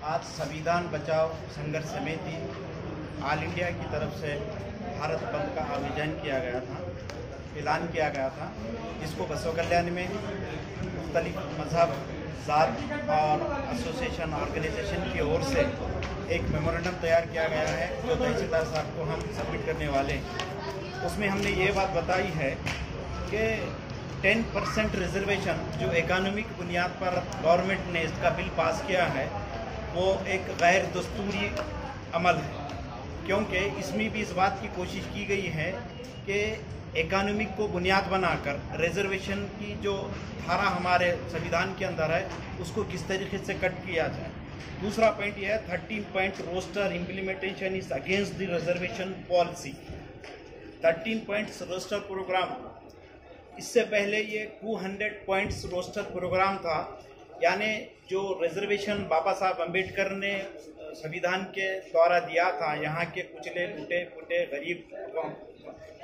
आज संविधान बचाओ संघर्ष समिति ऑल इंडिया की तरफ से भारत बंद का आयोजन किया गया था, ऐलान किया गया था, जिसको बसव कल्याण में मुख्तलिफ मजहब, ज़ात और एसोसिएशन ऑर्गेनाइजेशन की ओर से एक मेमोरेंडम तैयार किया गया है जो तहसीलदार साहब को हम सबमिट करने वाले हैं। उसमें हमने ये बात बताई है कि 10% रिजर्वेशन जो इकोनॉमिक बुनियाद पर गवर्नमेंट ने इसका बिल पास किया है वो एक गैर दस्तूरी अमल है, क्योंकि इसमें भी इस बात की कोशिश की गई है कि इकोनॉमिक को बुनियाद बनाकर रिजर्वेशन की जो धारा हमारे संविधान के अंदर है उसको किस तरीके से कट किया जाए। दूसरा पॉइंट यह है 13 point roster implementation is against the reservation policy. 13 points roster programme, इससे पहले ये 200 पॉइंट्स रोस्टर प्रोग्राम था, यानी जो रिजर्वेशन बाबा साहब अम्बेडकर ने संविधान के द्वारा दिया था यहाँ के कुचले टूटे फूटे गरीब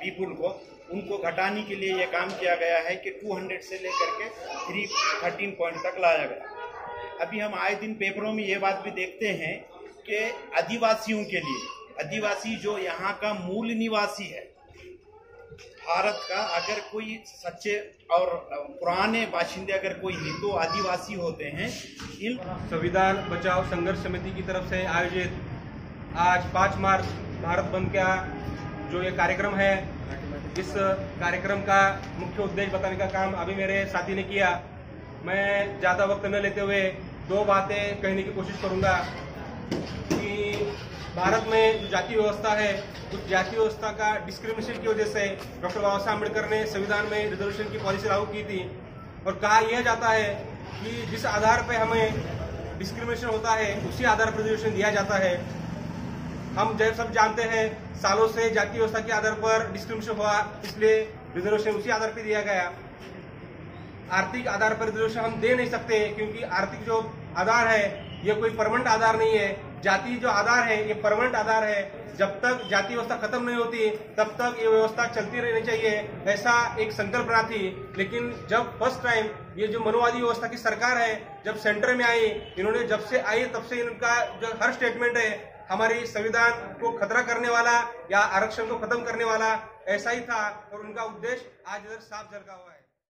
पीपुल को, उनको घटाने के लिए ये काम किया गया है कि 200 से लेकर के 13 पॉइंट तक लाया गया। अभी हम आए दिन पेपरों में ये बात भी देखते हैं कि आदिवासियों के लिए, आदिवासी जो यहाँ का मूल निवासी है भारत का, अगर कोई सच्चे और पुराने बाशिंदे अगर कोई हिंदू आदिवासी होते हैं, इन संविधान बचाओ संघर्ष समिति की तरफ से आयोजित आज 5 मार्च भारत बंद का जो ये कार्यक्रम है, इस कार्यक्रम का मुख्य उद्देश्य बताने का काम अभी मेरे साथी ने किया। मैं ज़्यादा वक्त न लेते हुए 2 बातें कहने की कोशिश करूँगा कि भारत में जो जाति व्यवस्था है उस जाति व्यवस्था का डिस्क्रिमिनेशन की वजह से डॉक्टर बाबा साहब अम्बेडकर ने संविधान में रिजर्वेशन की पॉलिसी लागू की थी और कहा यह जाता है कि जिस आधार पर हमें डिस्क्रिमिनेशन होता है उसी आधार पर रिजर्वेशन दिया जाता है। हम जब सब जानते हैं सालों से जाति व्यवस्था के आधार पर डिस्क्रिमिनेशन हुआ, इसलिए रिजर्वेशन उसी आधार पर दिया गया। आर्थिक आधार पर रिजर्वेशन हम दे नहीं सकते क्योंकि आर्थिक जो आधार है ये कोई परमानेंट आधार नहीं है। जाति जो आधार है ये परमानेंट आधार है। जब तक जाति व्यवस्था खत्म नहीं होती तब तक ये व्यवस्था चलती रहनी चाहिए, ऐसा एक संकल्पना थी। लेकिन जब फर्स्ट टाइम ये जो मनुवादी व्यवस्था की सरकार है जब सेंटर में आई, इन्होंने जब से आई तब से इनका जो हर स्टेटमेंट है हमारी संविधान को खतरा करने वाला या आरक्षण को खत्म करने वाला ऐसा ही था और उनका उद्देश्य आज इधर साफ झलका हुआ है।